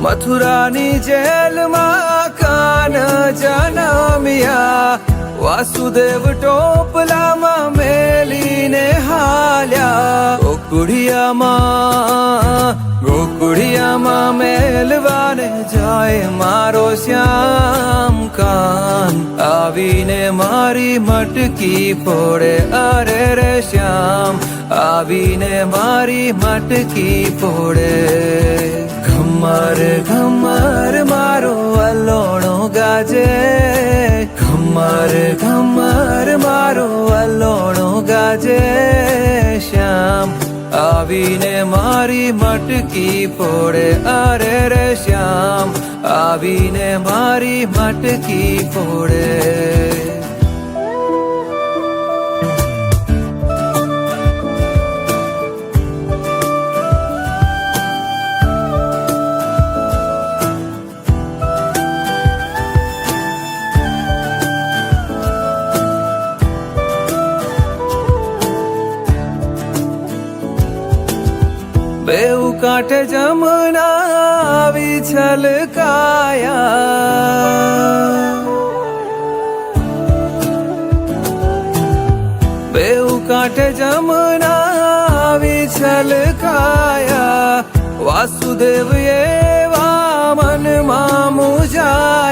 મથુરાની જેલમાં કાન જનમ્યા, વાસુદેવ ટોપલામાં મેલીને હાલ્યા. ગોકુળિયામાં મેલવાને જાય મારો શ્યામ કાન, આવીને મારી મટકી ફોડે. અરે રે શ્યામ આવીને મારી મટકી ફોડે. ઘમર ઘમર મારો વલોણો ગાજે, ઘમર ઘમર મારો વલોણો ગાજે. શ્યામ આવીને મારી મટકી ફોડે. અરે રે શ્યામ આવીને મારી મટકી ફોડે. બેઉ કાંઠે જમના આવી છલકાયા, બેઉ કાંઠે જમના આવી છલકાયા. વાસુદેવ એવા મનમાં મુજાયા.